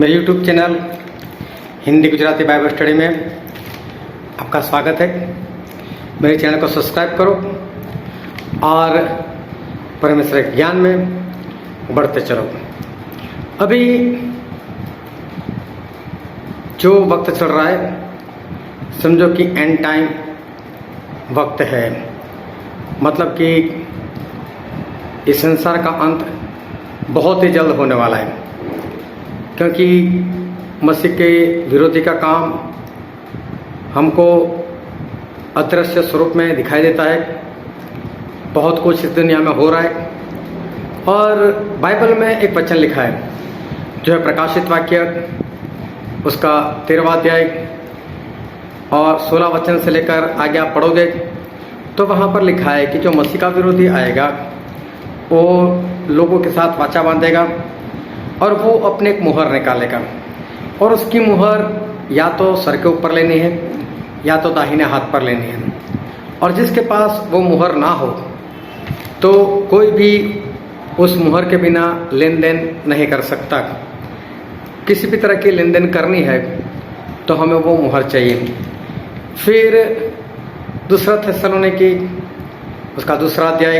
मेरे YouTube channel Hindi Gujarati Bible study में आपका स्वागत है। मेरे चैनल को सब्सक्राइब करो और परमेश्वर के ज्ञान में बढ़ते चलो। अभी जो वक्त चल रहा है समझो कि एंड टाइम वक्त है, मतलब कि इस संसार का अंत बहुत ही जल्द होने वाला है, क्योंकि मसीह के विरोधी का काम हमको अदृश्य स्वरूप में दिखाई देता है। बहुत कुछ इस दुनिया में हो रहा है और बाइबल में एक वचन लिखा है जो है प्रकाशित वाक्य उसका 13वां अध्याय और 16 वचन से लेकर आगे आप पढ़ोगे तो वहाँ पर लिखा है कि जो मसीह का विरोधी आएगा वो लोगों के साथ वाचा बांधेगा और वो अपने एक मुहर निकालेगा और उसकी मुहर या तो सर के ऊपर लेनी है या तो दाहिने हाथ पर लेनी है, और जिसके पास वो मुहर ना हो तो कोई भी उस मुहर के बिना लेन देन नहीं कर सकता। किसी भी तरह की लेन देन करनी है तो हमें वो मुहर चाहिए। फिर दूसरा थिस्सलुनीकी उसका 2 अध्याय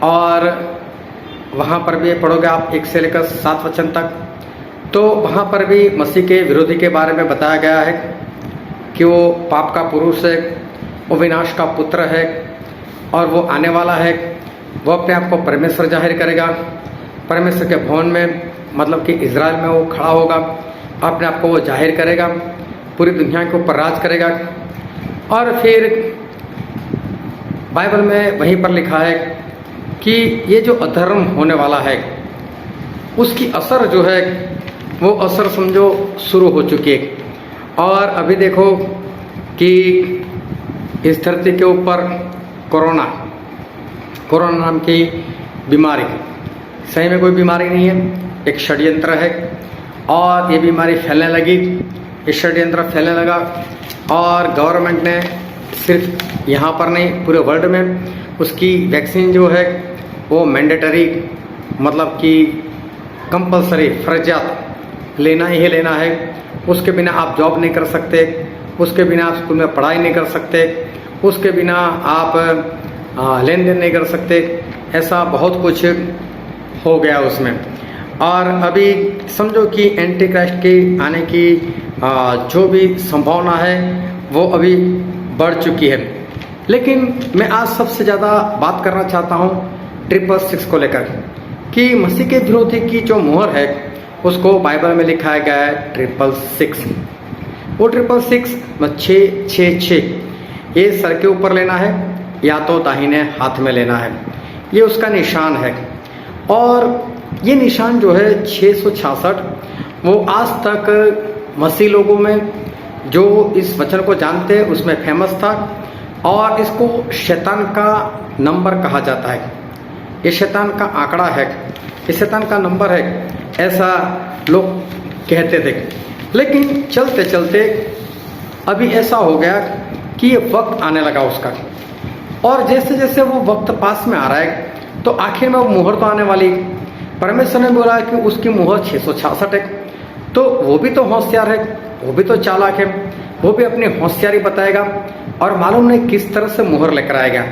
और वहाँ पर भी पढ़ोगे आप 1 से लेकर 7 वचन तक, तो वहाँ पर भी मसीह के विरोधी के बारे में बताया गया है कि वो पाप का पुरुष है, वो विनाश का पुत्र है और वो आने वाला है। वो अपने आप को परमेश्वर जाहिर करेगा, परमेश्वर के भवन में मतलब कि इज़राइल में वो खड़ा होगा, अपने आप को वो जाहिर करेगा, पूरी दुनिया के ऊपर राज करेगा। और फिर बाइबल में वहीं पर लिखा है कि ये जो अधर्म होने वाला है उसकी असर जो है वो असर समझो शुरू हो चुकी है। और अभी देखो कि इस धरती के ऊपर कोरोना नाम की बीमारी सही में कोई बीमारी नहीं है, एक षड्यंत्र है और ये बीमारी फैलने लगी, ये षड्यंत्र फैलने लगा और गवर्नमेंट ने सिर्फ यहाँ पर नहीं पूरे वर्ल्ड में उसकी वैक्सीन जो है वो मैंडेटरी मतलब कि कंपलसरी फर्जियात लेना ही लेना है। उसके बिना आप जॉब नहीं कर सकते, उसके बिना आप स्कूल में पढ़ाई नहीं कर सकते, उसके बिना आप लेन देन नहीं कर सकते। ऐसा बहुत कुछ हो गया उसमें। और अभी समझो कि एंटी क्राइस्ट के आने की जो भी संभावना है वो अभी बढ़ चुकी है। लेकिन मैं आज सबसे ज़्यादा बात करना चाहता हूँ 666 को लेकर कि मसीह के विरोधी की जो मुहर है उसको बाइबल में लिखा गया है 666। वो 666 में 666 ये सर के ऊपर लेना है या तो दाहिने हाथ में लेना है, ये उसका निशान है। और ये निशान जो है 666 वो आज तक मसीह लोगों में जो इस वचन को जानते हैं उसमें फेमस था और इसको शैतान का नंबर कहा जाता है। ये शैतान का आंकड़ा है, ये शैतान का नंबर है, ऐसा लोग कहते थे। लेकिन चलते चलते अभी ऐसा हो गया कि ये वक्त आने लगा उसका, और जैसे जैसे वो वक्त पास में आ रहा है तो आखिर में वो मुहर तो आने वाली। परमेश्वर ने बोला कि उसकी मुहर 666 है, तो वो भी तो होशियार है, वो भी तो चालाक है, वो भी अपनी होशियारी बताएगा और मालूम नहीं किस तरह से मुहर लेकर आएगा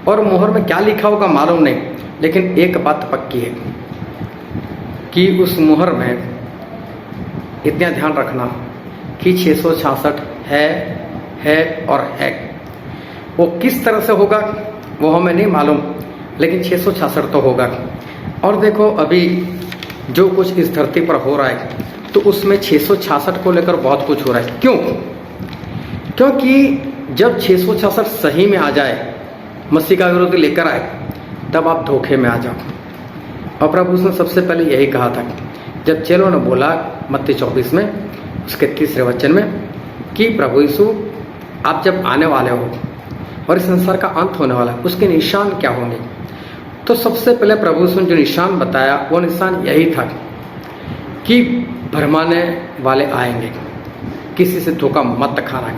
और मुहर में क्या लिखा होगा मालूम नहीं। लेकिन एक बात पक्की है कि उस मुहर में इतना ध्यान रखना कि 666 है और है। वो किस तरह से होगा वो हमें नहीं मालूम, लेकिन 666 तो होगा। और देखो अभी जो कुछ इस धरती पर हो रहा है तो उसमें 666 को लेकर बहुत कुछ हो रहा है। क्यों? क्योंकि जब 666 सही में आ जाए, मसीह का विरोधी लेकर आए, तब आप धोखे में आ जाओ। और प्रभु ने सबसे पहले यही कहा था जब चेलों ने बोला मत्ती 24 में उसके 30वें वचन में कि प्रभु यीशु आप जब आने वाले हो और इस संसार का अंत होने वाला है, उसके निशान क्या होंगे? तो सबसे पहले प्रभु यीशु ने जो निशान बताया वो निशान यही था कि भरमाने वाले आएंगे, किसी से धोखा मत खाना।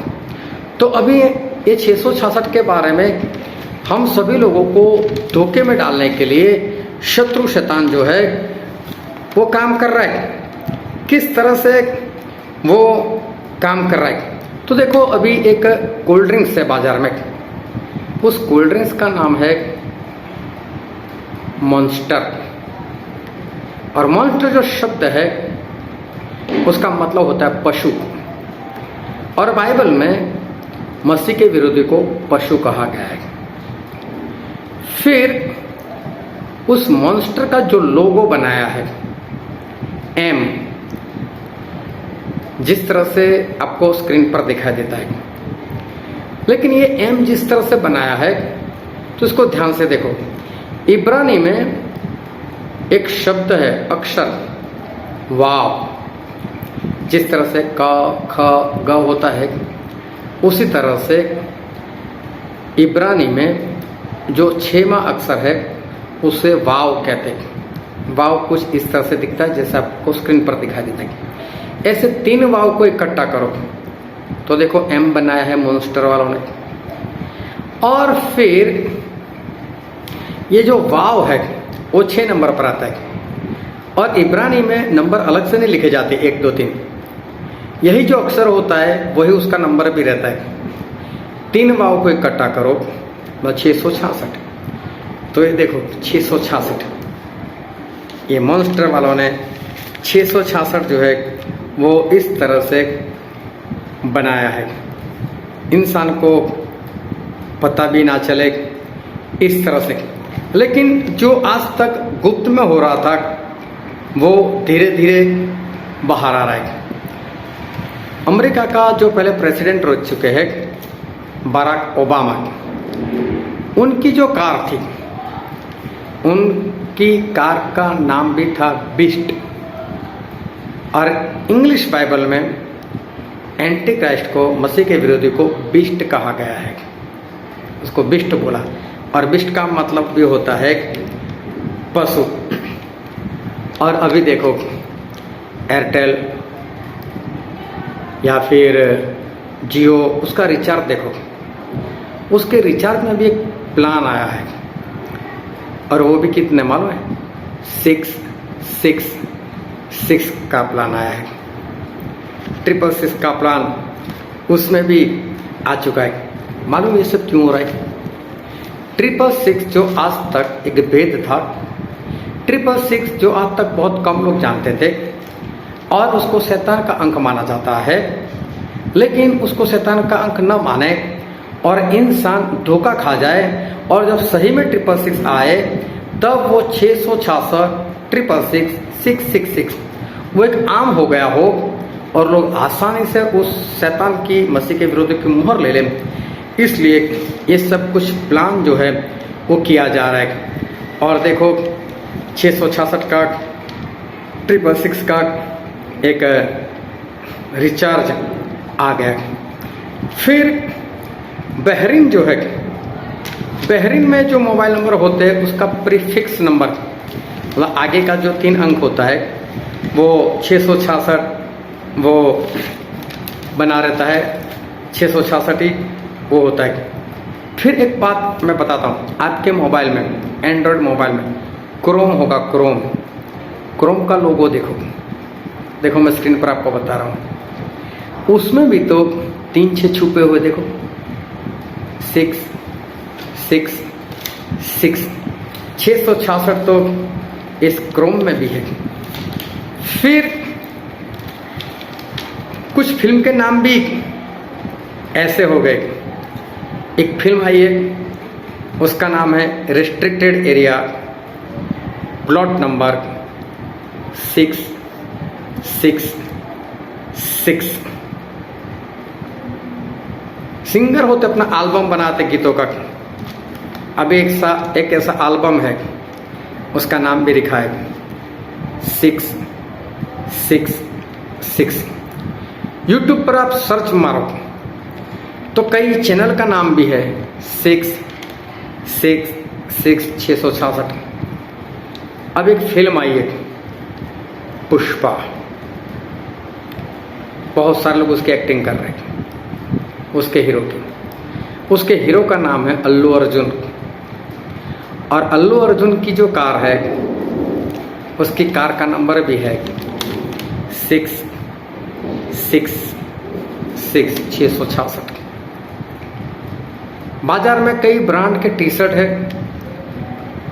तो अभी ये 666 के बारे में हम सभी लोगों को धोखे में डालने के लिए शत्रु शैतान जो है वो काम कर रहा है। किस तरह से वो काम कर रहा है। तो देखो अभी एक कोल्ड ड्रिंक्स है बाजार में, उस कोल्ड ड्रिंक्स का नाम है मॉन्स्टर। और मॉन्स्टर जो शब्द है उसका मतलब होता है पशु, और बाइबल में मसीह के विरोधी को पशु कहा गया है। फिर उस मॉन्स्टर का जो लोगो बनाया है एम, जिस तरह से आपको स्क्रीन पर दिखाई देता है, लेकिन ये एम जिस तरह से बनाया है तो इसको ध्यान से देखो। इब्रानी में एक शब्द है अक्षर वाव, जिस तरह से क ख ग होता है उसी तरह से इब्रानी में जो 6वां अक्षर है उसे वाव कहते हैं। वाव कुछ इस तरह से दिखता है जैसे आपको स्क्रीन पर दिखाई देता है। ऐसे 3 वाव को इकट्ठा करो तो देखो एम बनाया है मॉन्स्टर वालों ने। और फिर ये जो वाव है वो 6 नंबर पर आता है, और इब्रानी में नंबर अलग से नहीं लिखे जाते 1 2 3, यही जो अक्षर होता है वही उसका नंबर भी रहता है। 3 वाव को इकट्ठा करो मतलब 666। तो ये देखो 666, ये मॉन्स्टर वालों ने 666 जो है वो इस तरह से बनाया है, इंसान को पता भी ना चले इस तरह से। लेकिन जो आज तक गुप्त में हो रहा था वो धीरे धीरे बाहर आ रहा है। अमेरिका का जो पहले प्रेसिडेंट रह चुके हैं बराक ओबामा, उनकी जो कार थी, उनकी कार का नाम भी था बिस्ट। और इंग्लिश बाइबल में एंटी क्राइस्ट को, मसीह के विरोधी को बिस्ट कहा गया है, उसको बिस्ट बोला। और बिस्ट का मतलब भी होता है पशु। और अभी देखो एयरटेल या फिर जियो, उसका रिचार्ज देखो, उसके रिचार्ज में भी एक प्लान आया है, और वो भी कितने मालूम है 666 का प्लान आया है। 666 का प्लान उसमें भी आ चुका है। मालूम ये सब क्यों हो रहा है? 666 जो आज तक एक भेद था, 666 जो आज तक बहुत कम लोग जानते थे, और उसको शैतान का अंक माना जाता है। लेकिन उसको शैतान का अंक न माने और इंसान धोखा खा जाए, और जब सही में 666 आए तब वो 666 666 666 वो एक आम हो गया हो, और लोग आसानी से उस शैतान की, मसीह के विरोधी की मुहर ले लें। इसलिए ये सब कुछ प्लान जो है वो किया जा रहा है। और देखो 666 का 666 का एक रिचार्ज आ गया। फिर बहरीन जो है, बहरीन में जो मोबाइल नंबर होते हैं उसका प्रीफिक्स नंबर, मतलब आगे का जो 3 अंक होता है वो 666 वो बना रहता है, 666 ही वो होता है। फिर एक बात मैं बताता हूँ, आपके मोबाइल में, एंड्रॉयड मोबाइल में क्रोम होगा, क्रोम का लोगो देखो मैं स्क्रीन पर आपको बता रहा हूँ, उसमें भी तो 3 6 छुपे हुए देखो, 666 666 तो इस क्रोम में भी है। फिर कुछ फिल्म के नाम भी ऐसे हो गए। एक फिल्म आई है उसका नाम है restricted area, plot number 666। Singer होते अपना एल्बम बनाते गीतों का। अभी एक ऐसा एल्बम है उसका नाम भी लिखा है 666। यूट्यूब पर आप सर्च मारो तो कई चैनल का नाम भी है 666। अब एक फिल्म आई है पुष्पा, बहुत सारे लोग उसकी एक्टिंग कर रहे हैं, उसके हीरो की। उसके हीरो का नाम है अल्लू अर्जुन, और अल्लू अर्जुन की जो कार है उसकी कार का नंबर भी है 666 बाजार में कई ब्रांड के टी शर्ट है,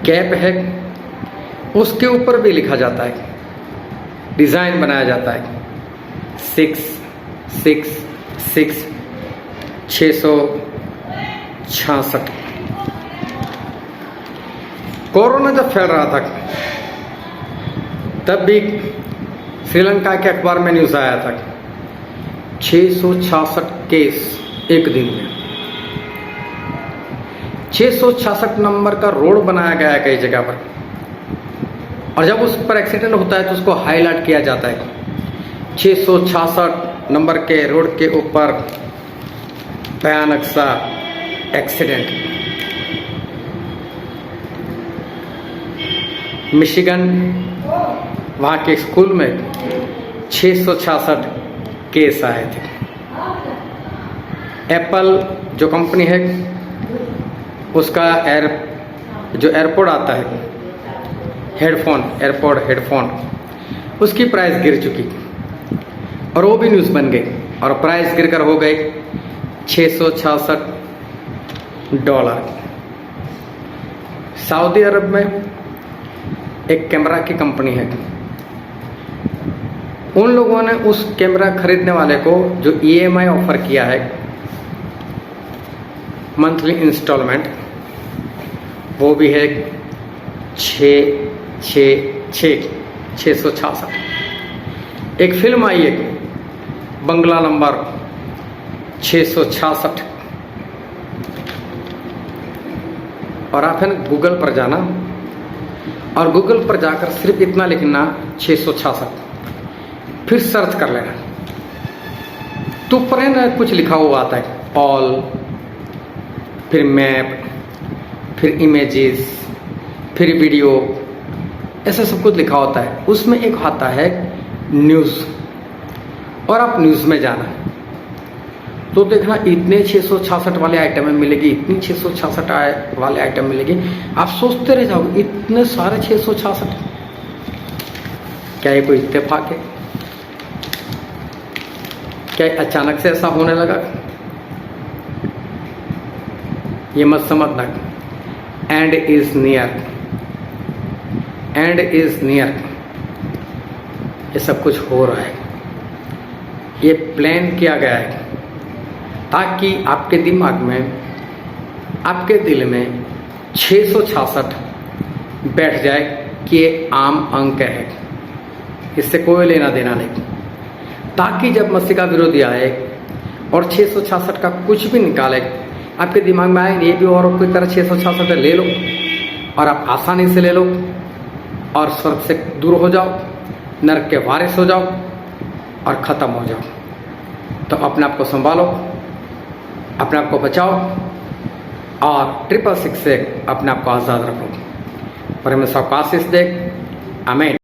कैप है, उसके ऊपर भी लिखा जाता है, डिजाइन बनाया जाता है 666 666। कोरोना जब फैल रहा था तब भी श्रीलंका के अखबार में न्यूज़ आया था 666 केस एक दिन में। 666 नंबर का रोड बनाया गया है कई जगह पर, और जब उस पर एक्सीडेंट होता है तो उसको हाईलाइट किया जाता है 666 नंबर के रोड के ऊपर भयानक सा एक्सीडेंट। मिशिगन वहाँ के स्कूल में 666 केस आए थे। एप्पल जो कंपनी है उसका जो एयरपोर्ट आता है एयरपोर्ट हेडफोन, उसकी प्राइस गिर चुकी और वो भी न्यूज़ बन गई, और प्राइस गिरकर हो गए $666। सऊदी अरब में एक कैमरा की कंपनी है, उन लोगों ने उस कैमरा खरीदने वाले को जो EMI ऑफर किया है, मंथली इंस्टॉलमेंट, वो भी है 666। एक फिल्म आई है बंगला नंबर 666, और आप है ना गूगल पर जाना और गूगल पर जाकर सिर्फ इतना लिखना 666, फिर सर्च कर लेना तो ऊपर है ना कुछ लिखा हुआ आता है, ऑल, फिर मैप, फिर इमेजेस, फिर वीडियो, ऐसा सब कुछ लिखा होता है। उसमें एक आता है न्यूज़, और आप न्यूज़ में जाना तो देखना इतने 666 वाले आइटम में मिलेगी, इतनी 666 वाले आइटम मिलेगी। आप सोचते रह जाओगे इतने सारे 666, क्या ये कोई इत्तेफाक है? क्या अचानक से ऐसा होने लगा? ये मत समझना। And is near, and is near, ये सब कुछ हो रहा है, ये प्लान किया गया है ताकि आपके दिमाग में, आपके दिल में 666 बैठ जाए कि ये आम अंक है, इससे कोई लेना देना नहीं, ताकि जब मसीह का विरोधी आए और 666 का कुछ भी निकाले, आपके दिमाग में आए ये भी और कोई तरह 666 ले लो, और आप आसानी से ले लो और स्वर्ग से दूर हो जाओ, नरक के वारिस हो जाओ और ख़त्म हो जाओ। तो अपने आप को संभालो, अपने आप को बचाओ, और 666 से अपने आप को आज़ाद रखो। परमेश्वर को आशीष दे। आमीन।